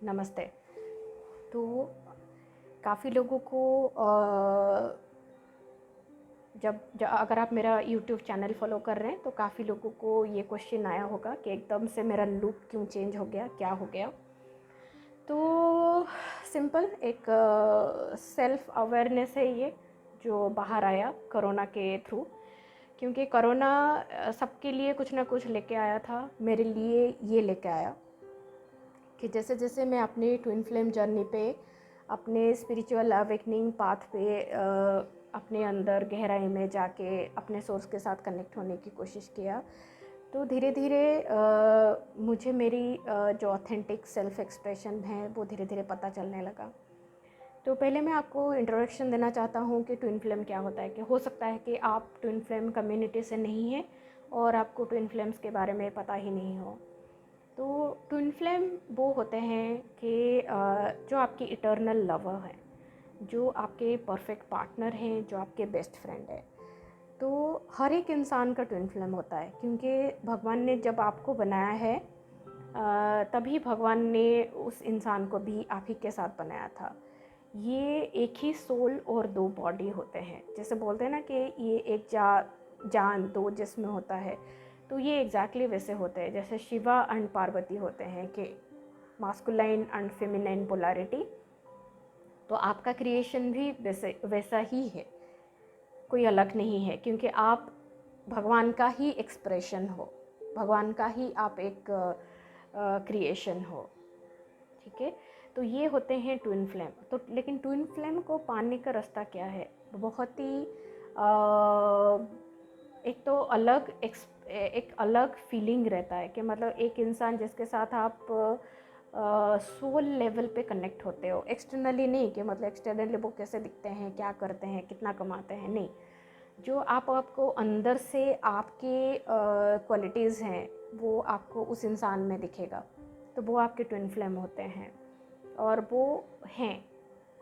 नमस्ते। तो काफ़ी लोगों को अगर आप मेरा यूट्यूब चैनल फ़ॉलो कर रहे हैं तो काफ़ी लोगों को ये क्वेश्चन आया होगा कि एकदम से मेरा लुक क्यों चेंज हो गया, क्या हो गया? तो सिंपल एक सेल्फ अवेयरनेस है ये, जो बाहर आया कोरोना के थ्रू। क्योंकि कोरोना सबके लिए कुछ ना कुछ लेके आया था, मेरे लिए ये लेके आया कि जैसे जैसे मैं अपनी ट्विन फ्लेम जर्नी पे, अपने स्पिरिचुअल अवेकनिंग पाथ पे अपने अंदर गहराई में जाके अपने सोर्स के साथ कनेक्ट होने की कोशिश किया, तो धीरे धीरे मुझे मेरी जो ऑथेंटिक सेल्फ एक्सप्रेशन है वो धीरे धीरे पता चलने लगा। तो पहले मैं आपको इंट्रोडक्शन देना चाहता हूँ कि ट्विन फ्लेम क्या होता है। कि हो सकता है कि आप ट्विन फ्लेम कम्युनिटी से नहीं हैं और आपको ट्विन फ्लेम्स के बारे में पता ही नहीं हो। तो ट्विन फ्लेम वो होते हैं कि जो आपके इटर्नल लवर हैं, जो आपके परफेक्ट पार्टनर हैं, जो आपके बेस्ट फ्रेंड है। तो हर एक इंसान का ट्विन फ्लेम होता है, क्योंकि भगवान ने जब आपको बनाया है तभी भगवान ने उस इंसान को भी आप ही के साथ बनाया था। ये एक ही सोल और दो बॉडी होते हैं। जैसे बोलते हैं ना कि ये एक जान दो जिस्म होता है, तो ये एग्जैक्टली वैसे होते हैं जैसे शिवा एंड पार्वती होते हैं कि मास्कुलाइन एंड फेमिनाइन पोलैरिटी। तो आपका क्रिएशन भी वैसा ही है, कोई अलग नहीं है, क्योंकि आप भगवान का ही एक्सप्रेशन हो, भगवान का ही आप एक क्रिएशन हो। ठीक है, तो ये होते हैं ट्विन फ्लेम। तो लेकिन ट्विन फ्लेम को पाने का रास्ता क्या है? बहुत ही एक तो एक अलग फीलिंग रहता है कि मतलब एक इंसान जिसके साथ आप सोल लेवल पे कनेक्ट होते हो, एक्सटर्नली नहीं कि मतलब एक्सटर्नली वो कैसे दिखते हैं, क्या करते हैं, कितना कमाते हैं, नहीं। जो आपको अंदर से आपके क्वालिटीज़ हैं वो आपको उस इंसान में दिखेगा, तो वो आपके ट्विन फ्लेम होते हैं। और वो हैं,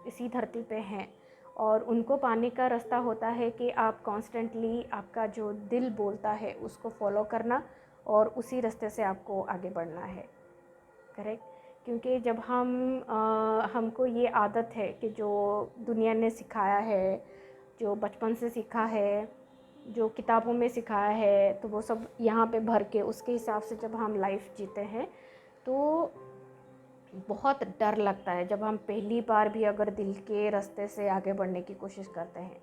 इसी धरती पे हैं। और उनको पाने का रास्ता होता है कि आप कॉन्स्टेंटली आपका जो दिल बोलता है उसको फॉलो करना, और उसी रास्ते से आपको आगे बढ़ना है। करेक्ट? क्योंकि जब हमको ये आदत है कि जो दुनिया ने सिखाया है, जो बचपन से सीखा है, जो किताबों में सिखाया है, तो वो सब यहाँ पे भर के उसके हिसाब से जब हम लाइफ जीते हैं तो बहुत डर लगता है जब हम पहली बार भी अगर दिल के रास्ते से आगे बढ़ने की कोशिश करते हैं।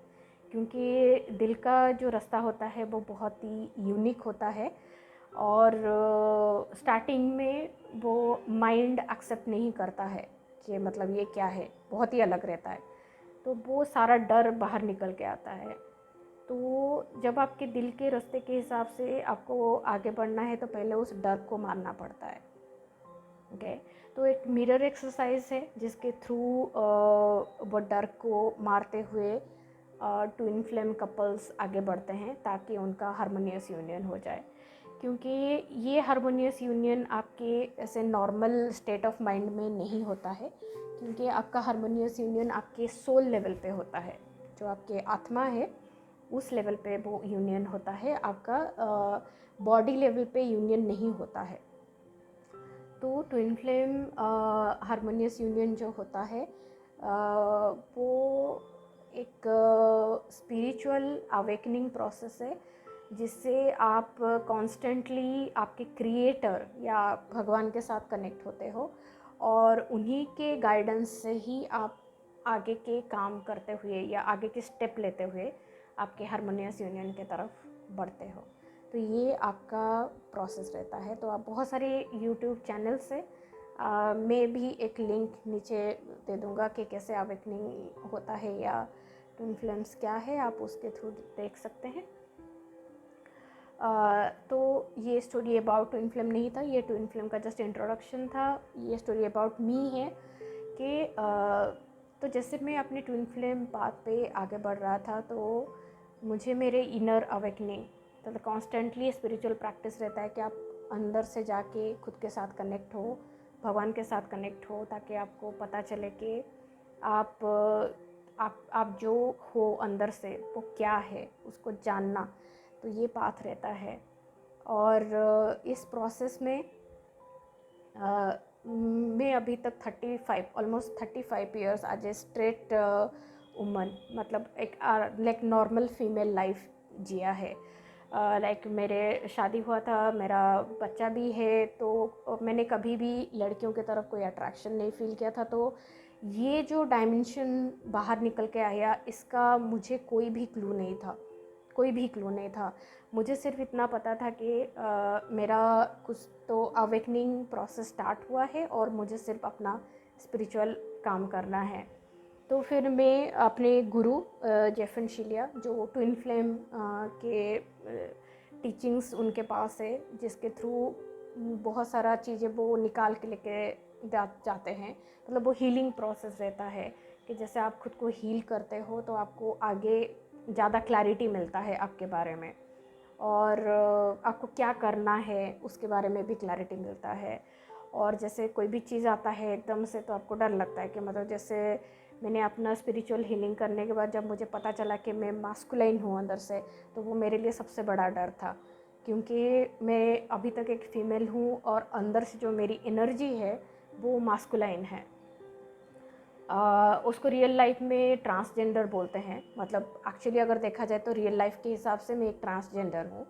क्योंकि दिल का जो रास्ता होता है वो बहुत ही यूनिक होता है, और स्टार्टिंग में वो माइंड एक्सेप्ट नहीं करता है कि मतलब ये क्या है, बहुत ही अलग रहता है। तो वो सारा डर बाहर निकल के आता है। तो जब आपके दिल के रास्ते के हिसाब से आपको आगे बढ़ना है तो पहले उस डर को मारना पड़ता है। ओके, तो एक मिरर एक्सरसाइज है जिसके थ्रू वो डर को मारते हुए ट्विन फ्लेम कपल्स आगे बढ़ते हैं ताकि उनका हारमोनियस यूनियन हो जाए। क्योंकि ये हारमोनियस यूनियन आपके ऐसे नॉर्मल स्टेट ऑफ माइंड में नहीं होता है, क्योंकि आपका हारमोनियस यूनियन आपके सोल लेवल पे होता है, जो आपके आत्मा है उस लेवल पे वो यूनियन होता है। आपका बॉडी लेवल पे यूनियन नहीं होता है। तो ट्विन फ्लेम हारमोनियस यूनियन जो होता है वो एक स्पिरिचुअल अवेकनिंग प्रोसेस है, जिससे आप कॉन्स्टेंटली आपके क्रिएटर या भगवान के साथ कनेक्ट होते हो, और उन्हीं के गाइडेंस से ही आप आगे के काम करते हुए या आगे के स्टेप लेते हुए आपके हारमोनियस यूनियन की तरफ बढ़ते हो। तो ये आपका प्रोसेस रहता है। तो आप बहुत सारे यूट्यूब चैनल से मैं भी एक लिंक नीचे दे दूँगा कि कैसे अवेकनिंग होता है या ट्विन फ्लेम्स क्या है, आप उसके थ्रू देख सकते हैं। तो ये स्टोरी अबाउट ट्विन फ्लेम नहीं था, ये ट्विन फ्लेम का जस्ट इंट्रोडक्शन था। ये स्टोरी अबाउट मी है कि तो जैसे मैं अपने ट्विन फ्लेम पाथ पे आगे बढ़ रहा था, तो मुझे मेरे इनर अवेकनिंग, तो कॉन्स्टेंटली स्पिरिचुअल प्रैक्टिस रहता है कि आप अंदर से जाके खुद के साथ कनेक्ट हो, भगवान के साथ कनेक्ट हो, ताकि आपको पता चले कि आप जो हो अंदर से वो क्या है, उसको जानना। तो ये पाथ रहता है। और इस प्रोसेस में मैं अभी तक 35 ऑलमोस्ट 35 ईयर्स आज ए स्ट्रेट वुमन, मतलब एक लाइक नॉर्मल फीमेल लाइफ जिया है। लाइक मेरे शादी हुआ था, मेरा बच्चा भी है, तो मैंने कभी भी लड़कियों की तरफ कोई अट्रैक्शन नहीं फील किया था। तो ये जो डायमेंशन बाहर निकल के आया, इसका मुझे कोई भी क्लू नहीं था, कोई भी क्लू नहीं था। मुझे सिर्फ इतना पता था कि मेरा कुछ तो अवेकनिंग प्रोसेस स्टार्ट हुआ है और मुझे सिर्फ अपना स्पिरिचुअल काम करना है। तो फिर मैं अपने गुरु जेफन शिलिया, जो ट्विन फ्लेम के टीचिंग्स उनके पास है, जिसके थ्रू बहुत सारा चीज़ें वो निकाल के लेके जाते हैं। मतलब वो हीलिंग प्रोसेस रहता है कि जैसे आप खुद को हील करते हो तो आपको आगे ज़्यादा क्लैरिटी मिलता है आपके बारे में, और आपको क्या करना है उसके बारे में भी क्लैरिटी मिलता है। और जैसे कोई भी चीज़ आता है एकदम से तो आपको डर लगता है कि मतलब जैसे मैंने अपना स्पिरिचुअल हीलिंग करने के बाद जब मुझे पता चला कि मैं मास्कुलाइन हूँ अंदर से, तो वो मेरे लिए सबसे बड़ा डर था, क्योंकि मैं अभी तक एक फ़ीमेल हूँ और अंदर से जो मेरी एनर्जी है वो मास्कुलाइन है। उसको रियल लाइफ में ट्रांसजेंडर बोलते हैं। मतलब एक्चुअली अगर देखा जाए तो रियल लाइफ के हिसाब से मैं एक ट्रांसजेंडर हूँ।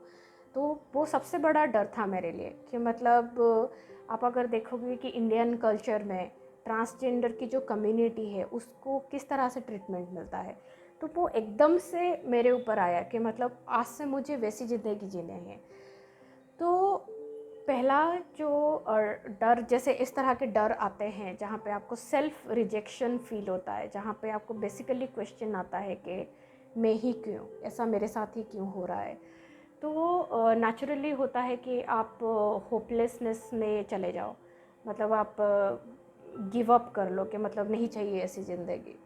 तो वो सबसे बड़ा डर था मेरे लिए कि मतलब आप अगर देखोगे कि इंडियन कल्चर में ट्रांसजेंडर की जो कम्युनिटी है उसको किस तरह से ट्रीटमेंट मिलता है, तो वो एकदम से मेरे ऊपर आया कि मतलब आज से मुझे वैसी ज़िंदगी जीने हैं। तो पहला जो डर, जैसे इस तरह के डर आते हैं जहाँ पे आपको सेल्फ रिजेक्शन फील होता है, जहाँ पे आपको बेसिकली क्वेश्चन आता है कि मैं ही क्यों, ऐसा मेरे साथ ही क्यों हो रहा है। तो वो नेचुरली होता है कि आप होपलेसनेस में चले जाओ, मतलब आप गिव अप कर लो कि मतलब नहीं चाहिए ऐसी ज़िंदगी।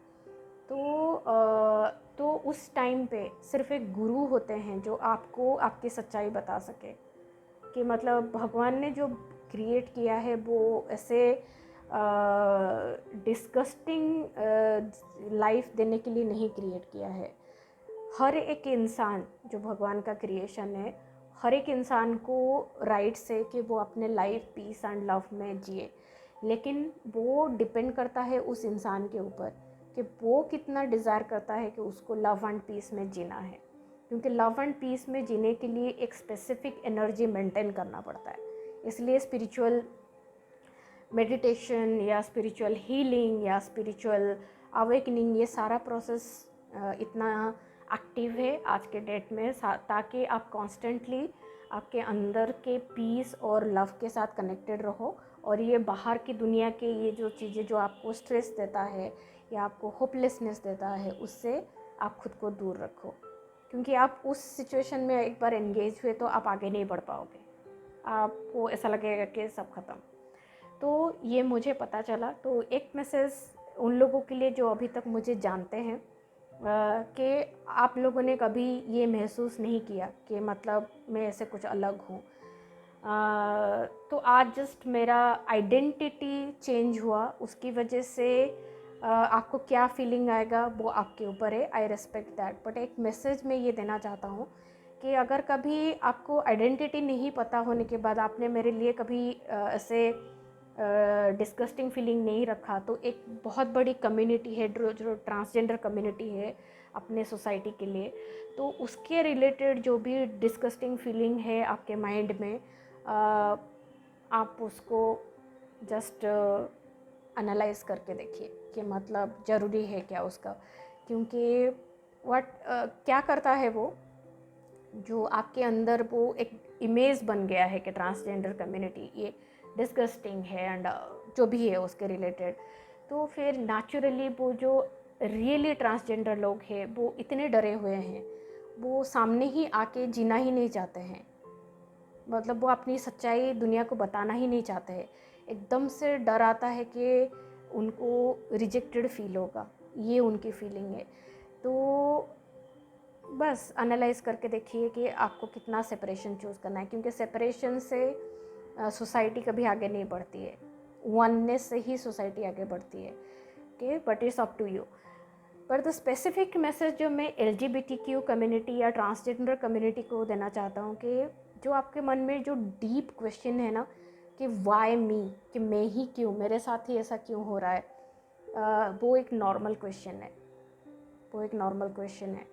तो उस टाइम पे सिर्फ एक गुरु होते हैं जो आपको आपकी सच्चाई बता सके कि मतलब भगवान ने जो क्रिएट किया है वो ऐसे डिस्गस्टिंग लाइफ देने के लिए नहीं क्रिएट किया है। हर एक इंसान जो भगवान का क्रिएशन है, हर एक इंसान को राइट्स है कि वो अपने लाइफ पीस एंड लव में जिए, लेकिन वो डिपेंड करता है उस इंसान के ऊपर कि वो कितना डिज़ायर करता है कि उसको लव एंड पीस में जीना है। क्योंकि लव एंड पीस में जीने के लिए एक स्पेसिफिक एनर्जी मेंटेन करना पड़ता है। इसलिए स्पिरिचुअल मेडिटेशन या स्पिरिचुअल हीलिंग या स्पिरिचुअल अवेकनिंग, ये सारा प्रोसेस इतना एक्टिव है आज के डेट में, ताकि आप कॉन्स्टेंटली आपके अंदर के पीस और लव के साथ कनेक्टेड रहो, और ये बाहर की दुनिया के ये जो चीज़ें जो आपको स्ट्रेस देता है या आपको होपलेसनेस देता है, उससे आप खुद को दूर रखो। क्योंकि आप उस सिचुएशन में एक बार एंगेज हुए तो आप आगे नहीं बढ़ पाओगे, आपको ऐसा लगेगा कि सब ख़त्म। तो ये मुझे पता चला। तो एक मैसेज उन लोगों के लिए जो अभी तक मुझे जानते हैं कि आप लोगों ने कभी ये महसूस नहीं किया कि मतलब मैं ऐसे कुछ अलग हूँ। तो आज जस्ट मेरा आइडेंटिटी चेंज हुआ, उसकी वजह से आपको क्या फीलिंग आएगा वो आपके ऊपर है, आई रिस्पेक्ट दैट। बट एक मैसेज मैं ये देना चाहता हूँ कि अगर कभी आपको आइडेंटिटी नहीं पता होने के बाद आपने मेरे लिए कभी ऐसे डिस्गस्टिंग फीलिंग नहीं रखा, तो एक बहुत बड़ी कम्युनिटी है जो ट्रांसजेंडर कम्युनिटी है अपने सोसाइटी के लिए, तो उसके रिलेटेड जो भी डिस्गस्टिंग फीलिंग है आपके माइंड में, आप उसको जस्ट एनालाइज करके देखिए कि मतलब ज़रूरी है क्या उसका। क्योंकि क्या करता है वो, जो आपके अंदर वो एक इमेज बन गया है कि ट्रांसजेंडर कम्युनिटी ये डिस्गस्टिंग है एंड जो भी है उसके रिलेटेड, तो फिर नेचुरली वो जो रियली ट्रांसजेंडर लोग हैं वो इतने डरे हुए हैं, वो सामने ही आके जीना ही नहीं चाहते हैं। मतलब वो अपनी सच्चाई दुनिया को बताना ही नहीं चाहते हैं। एकदम से डर आता है कि उनको रिजेक्टेड फील होगा, ये उनकी फीलिंग है। तो बस एनालाइज करके देखिए कि आपको कितना सेपरेशन चूज़ करना है, क्योंकि सेपरेशन से सोसाइटी कभी आगे नहीं बढ़ती है, वननेस से ही सोसाइटी आगे बढ़ती है। Okay, but it's up to you. पर द स्पेसिफिक मैसेज जो मैं LGBTQ कम्युनिटी या ट्रांसजेंडर कम्युनिटी को देना चाहता हूँ कि जो आपके मन में जो डीप क्वेश्चन है ना, कि वाई मी, कि मैं ही क्यों, मेरे साथ ही ऐसा क्यों हो रहा है, वो एक नॉर्मल क्वेश्चन है। वो एक नॉर्मल क्वेश्चन है।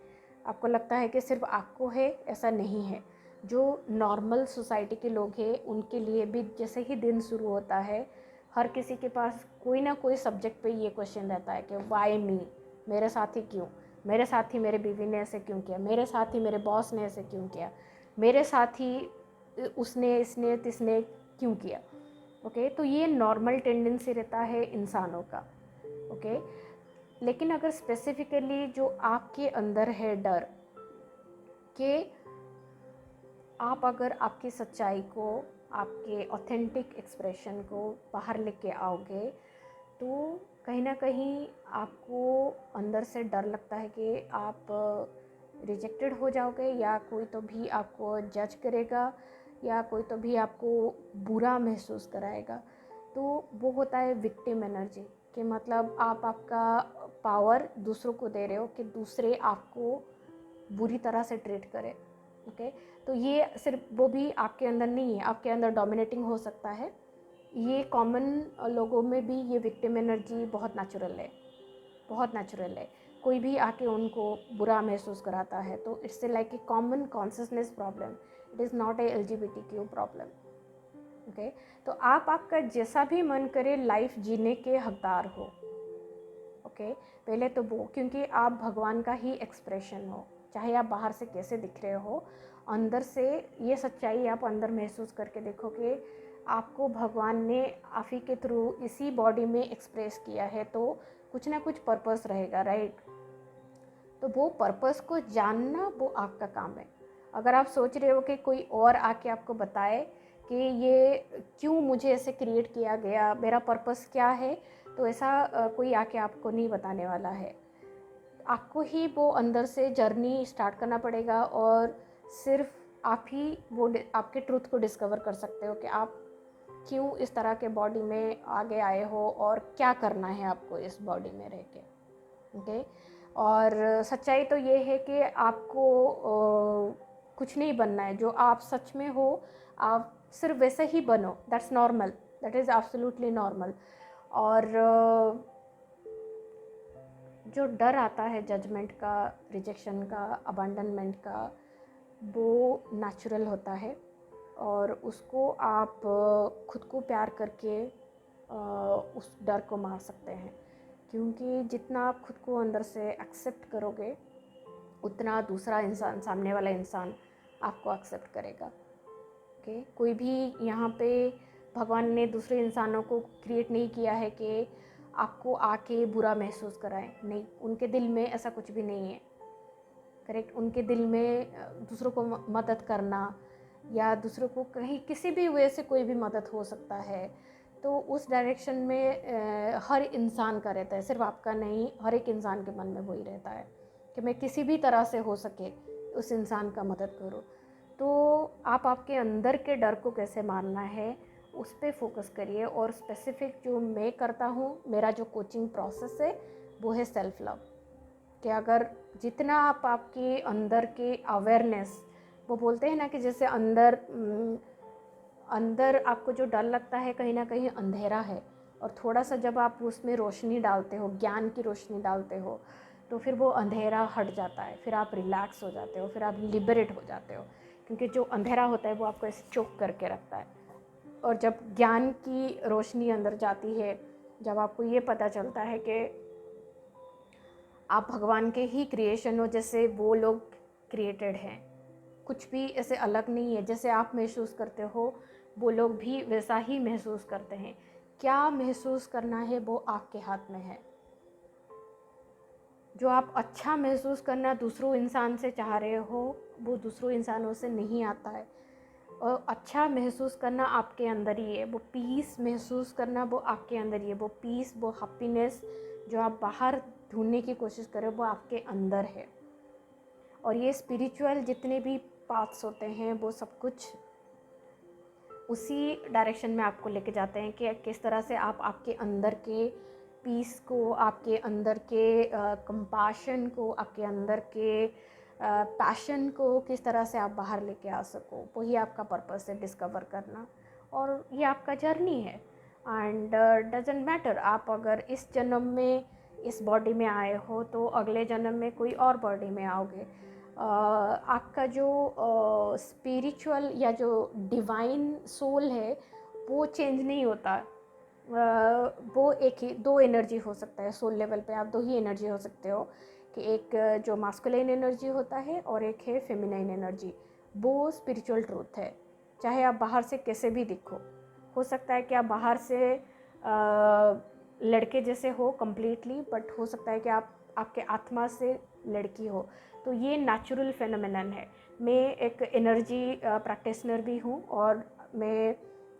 आपको लगता है कि सिर्फ आपको है, ऐसा नहीं है। जो नॉर्मल सोसाइटी के लोग हैं उनके लिए भी जैसे ही दिन शुरू होता है, हर किसी के पास कोई ना कोई सब्जेक्ट पे ये क्वेश्चन रहता है कि वाई मी, मेरे साथ ही क्यों, मेरे साथ ही मेरे बीवी ने ऐसे क्यों किया, मेरे साथ ही मेरे बॉस ने ऐसे क्यों किया, मेरे साथ ही उसने इसने तिसने क्यों किया। ओके, तो ये नॉर्मल टेंडेंसी रहता है इंसानों का। ओके, लेकिन अगर स्पेसिफिकली जो आपके अंदर है डर कि आप अगर आपकी सच्चाई को, आपके ऑथेंटिक एक्सप्रेशन को बाहर लेके आओगे, तो कहीं ना कहीं आपको अंदर से डर लगता है कि आप रिजेक्टेड हो जाओगे, या कोई तो भी आपको जज करेगा, या कोई तो भी आपको बुरा महसूस कराएगा। तो वो होता है विक्टिम एनर्जी, कि मतलब आप आपका पावर दूसरों को दे रहे हो कि दूसरे आपको बुरी तरह से ट्रीट करें। ओके, तो ये सिर्फ वो भी आपके अंदर नहीं है, आपके अंदर डोमिनेटिंग हो सकता है। ये कॉमन लोगों में भी ये विक्टिम एनर्जी बहुत नेचुरल है, बहुत नेचुरल है। कोई भी आके उनको बुरा महसूस कराता है तो it's like a common consciousness problem, it is not a LGBTQ problem. Okay, तो आप आपका जैसा भी मन करे लाइफ जीने के हकदार हो। ओके, पहले तो वो, क्योंकि आप भगवान का ही एक्सप्रेशन हो, चाहे आप बाहर से कैसे दिख रहे हो, अंदर से ये सच्चाई आप अंदर महसूस करके देखो कि आपको भगवान ने आप ही के थ्रू इसी बॉडी में एक्सप्रेस किया है, तो कुछ ना कुछ पर्पस रहेगा, राइट। तो वो पर्पस को जानना वो आपका काम है। अगर आप सोच रहे हो कि कोई और आके आपको बताए कि ये क्यों मुझे ऐसे क्रिएट किया गया, मेरा पर्पस क्या है, तो ऐसा कोई आके आपको नहीं बताने वाला है। आपको ही वो अंदर से जर्नी स्टार्ट करना पड़ेगा, और सिर्फ आप ही वो आपके ट्रूथ को डिस्कवर कर सकते हो कि आप क्यों इस तरह के बॉडी में आगे आए हो और क्या करना है आपको इस बॉडी में रह के। ओके, और सच्चाई तो ये है कि आपको कुछ नहीं बनना है, जो आप सच में हो आप सिर्फ वैसे ही बनो, that's normal, that is absolutely normal. और जो डर आता है जजमेंट का, रिजेक्शन का, अबंडनमेंट का, वो नेचुरल होता है, और उसको आप खुद को प्यार करके उस डर को मार सकते हैं। क्योंकि जितना आप खुद को अंदर से एक्सेप्ट करोगे, उतना दूसरा इंसान, सामने वाला इंसान आपको एक्सेप्ट करेगा। ओके, कोई भी यहाँ पे भगवान ने दूसरे इंसानों को क्रिएट नहीं किया है कि आपको आके बुरा महसूस कराएं, नहीं, उनके दिल में ऐसा कुछ भी नहीं है। करेक्ट, उनके दिल में दूसरों को मदद करना, या दूसरों को कहीं किसी भी वे से कोई भी मदद हो सकता है, तो उस डायरेक्शन में हर इंसान का रहता है, सिर्फ आपका नहीं, हर एक इंसान के मन में वही रहता है कि मैं किसी भी तरह से हो सके उस इंसान का मदद करूँ। तो आप आपके अंदर के डर को कैसे मारना है उस पर फोकस करिए। और स्पेसिफिक जो मैं करता हूँ, मेरा जो कोचिंग प्रोसेस है वो है सेल्फ लव, कि अगर जितना आप आपके अंदर के अवेयरनेस, वो बोलते हैं ना कि जैसे अंदर आपको जो डर लगता है कहीं ना कहीं अंधेरा है, और थोड़ा सा जब आप उसमें रोशनी डालते हो, ज्ञान की रोशनी डालते हो, तो फिर वो अंधेरा हट जाता है, फिर आप रिलैक्स हो जाते हो, फिर आप लिबरेट हो जाते हो। क्योंकि जो अंधेरा होता है वो आपको ऐसे चोक करके रखता है, और जब ज्ञान की रोशनी अंदर जाती है, जब आपको ये पता चलता है कि आप भगवान के ही क्रिएशन हो, जैसे वो लोग क्रिएटेड हैं, कुछ भी ऐसे अलग नहीं है, जैसे आप महसूस करते हो वो लोग भी वैसा ही महसूस करते हैं। क्या महसूस करना है वो आपके हाथ में है। जो आप अच्छा महसूस करना दूसरों इंसान से चाह रहे हो, वो दूसरों इंसानों से नहीं आता है। और अच्छा महसूस करना आपके अंदर ही है, वो पीस महसूस करना वो आपके अंदर ही है, वो पीस, वो हैप्पीनेस जो आप बाहर ढूंढने की कोशिश करें वो आपके अंदर है। और ये स्पिरिचुअल जितने भी पाथ्स होते हैं वो सब कुछ उसी डायरेक्शन में आपको लेके जाते हैं कि किस तरह से आप आपके अंदर के पीस को, आपके अंदर के कंपैशन को, आपके अंदर के पैशन को किस तरह से आप बाहर लेके आ सको। वही आपका पर्पस है, डिस्कवर करना। और ये आपका जर्नी है। एंड डजेंट मैटर आप अगर इस जन्म में इस बॉडी में आए हो तो अगले जन्म में कोई और बॉडी में आओगे। आपका जो स्पिरिचुअल या जो डिवाइन सोल है वो चेंज नहीं होता। वो एक ही दो एनर्जी हो सकता है सोल लेवल पे, आप दो ही एनर्जी हो सकते हो कि एक जो मास्कुलिन एनर्जी होता है और एक है फेमिनाइन एनर्जी। वो स्पिरिचुअल ट्रूथ है, चाहे आप बाहर से कैसे भी दिखो। हो सकता है कि आप बाहर से लड़के जैसे हो कम्प्लीटली, बट हो सकता है कि आपके आत्मा से लड़की हो। तो ये नेचुरल फेनोमेनन है। मैं एक एनर्जी प्रैक्टिशनर भी हूँ और मैं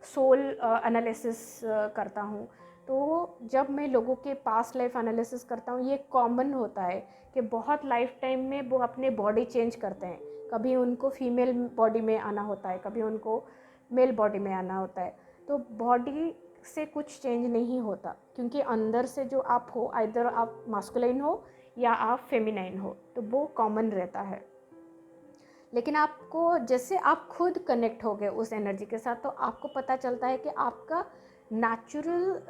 सोल एनालिसिस करता हूँ। तो जब मैं लोगों के पास्ट लाइफ एनालिसिस करता हूँ, ये कॉमन होता है कि बहुत लाइफ टाइम में वो अपने बॉडी चेंज करते हैं। कभी उनको फीमेल बॉडी में आना होता है, कभी उनको मेल बॉडी में आना होता है। तो बॉडी से कुछ चेंज नहीं होता, क्योंकि अंदर से जो आप हो, आइदर आप मास्कुलाइन हो या आप फेमिनाइन हो, तो वो कॉमन रहता है। लेकिन आपको जैसे आप खुद कनेक्ट हो गए उस एनर्जी के साथ, तो आपको पता चलता है कि आपका नेचुरल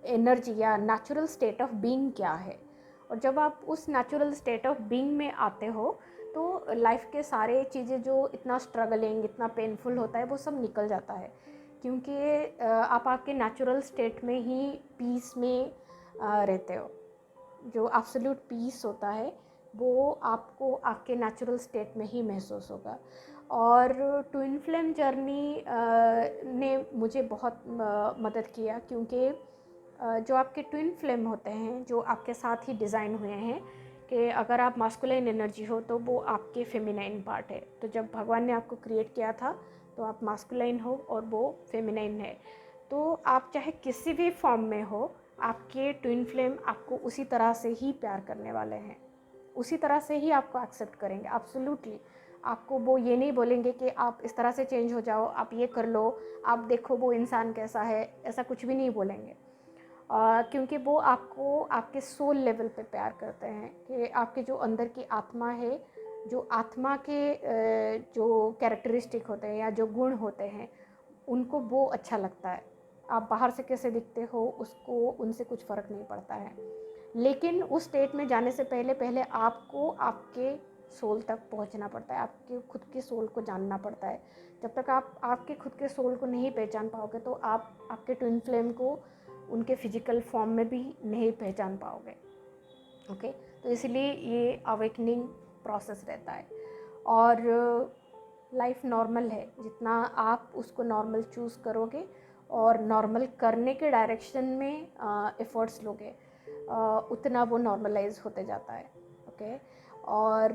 एनर्जी या नेचुरल स्टेट ऑफ बीइंग क्या है। और जब आप उस नेचुरल स्टेट ऑफ बीइंग में आते हो तो लाइफ के सारे चीज़ें जो इतना स्ट्रगलिंग, इतना पेनफुल होता है, वो सब निकल जाता है। क्योंकि आप आपके नेचुरल स्टेट में ही पीस में रहते हो। जो एब्सोल्यूट पीस होता है वो आपको आपके नेचुरल स्टेट में ही महसूस होगा। और ट्विन फ्लेम जर्नी ने मुझे बहुत मदद किया, क्योंकि जो आपके ट्विन फ्लेम होते हैं जो आपके साथ ही डिज़ाइन हुए हैं कि अगर आप मास्कुलाइन एनर्जी हो तो वो आपके फेमिनाइन पार्ट है। तो जब भगवान ने आपको क्रिएट किया था तो आप मास्कुलाइन हो और वो फेमिनाइन है। तो आप चाहे किसी भी फॉर्म में हो, आपके ट्विन फ्लेम आपको उसी तरह से ही प्यार करने वाले हैं, उसी तरह से ही आपको एक्सेप्ट करेंगे। एब्सोल्युटली आपको वो ये नहीं बोलेंगे कि आप इस तरह से चेंज हो जाओ, आप ये कर लो, आप देखो वो इंसान कैसा है, ऐसा कुछ भी नहीं बोलेंगे। क्योंकि वो आपको आपके सोल लेवल पे प्यार करते हैं कि आपके जो अंदर की आत्मा है, जो आत्मा के जो कैरेक्टरिस्टिक होते हैं या जो गुण होते हैं, उनको वो अच्छा लगता है। आप बाहर से कैसे दिखते हो उसको उनसे कुछ फ़र्क नहीं पड़ता है। लेकिन उस स्टेट में जाने से पहले पहले आपको आपके सोल तक पहुंचना पड़ता है, आपके खुद के सोल को जानना पड़ता है। जब तक आप आपके खुद के सोल को नहीं पहचान पाओगे तो आप आपके ट्विन फ्लेम को उनके फिजिकल फॉर्म में भी नहीं पहचान पाओगे। ओके, तो इसलिए ये अवेकनिंग प्रोसेस रहता है। और लाइफ नॉर्मल है, जितना आप उसको नॉर्मल चूज़ करोगे और नॉर्मल करने के डायरेक्शन में एफर्ट्स लोगे, उतना वो नॉर्मलाइज होते जाता है। ओके, और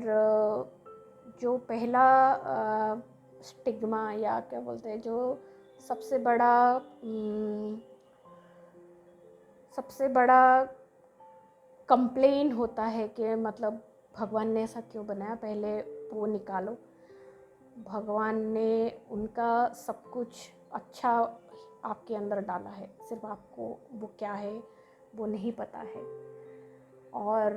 जो पहला स्टिग्मा या क्या बोलते हैं, जो सबसे बड़ा कंप्लेन होता है कि मतलब भगवान ने ऐसा क्यों बनाया, पहले वो निकालो। भगवान ने उनका सब कुछ अच्छा आपके अंदर डाला है, सिर्फ आपको वो क्या है वो नहीं पता है। और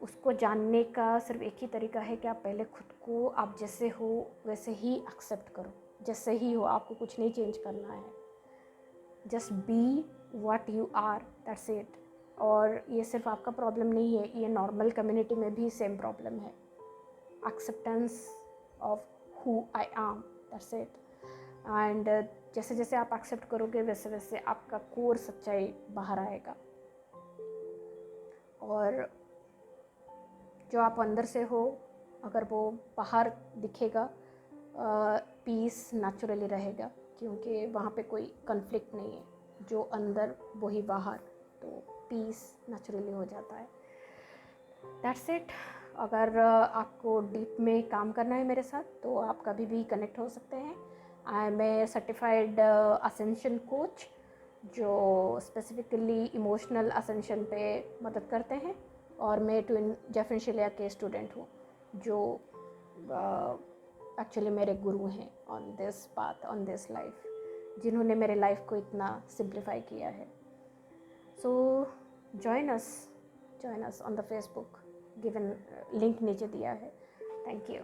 उसको जानने का सिर्फ एक ही तरीका है कि आप पहले खुद को आप जैसे हो वैसे ही एक्सेप्ट करो, जैसे ही हो, आपको कुछ नहीं चेंज करना है। Just be what you are, that's it. और ये सिर्फ आपका प्रॉब्लम नहीं है, ये नॉर्मल कम्युनिटी में भी सेम प्रॉब्लम है। Acceptance of who I am, that's it. And जैसे जैसे आप एक्सेप्ट करोगे वैसे वैसे आपका कोर सच्चाई बाहर आएगा। और जो आप अंदर से हो, अगर वो बाहर दिखेगा, पीस नेचुरली रहेगा, क्योंकि वहाँ पे कोई कन्फ्लिक्ट नहीं है। जो अंदर वही बाहर, तो पीस नेचुरली हो जाता है। That's it. अगर आपको डीप में काम करना है मेरे साथ तो आप कभी भी कनेक्ट हो सकते हैं। I am a certified ascension coach जो स्पेसिफिकली इमोशनल असेंशन पे मदद करते हैं। और मैं ट्विन जेफन शिलिया के स्टूडेंट हूँ, जो एक्चुअली मेरे गुरु हैं on this path, on this life, जिन्होंने मेरे लाइफ को इतना सिंप्लीफाई किया है। So join us on the Facebook, given link नीचे दिया है। Thank you.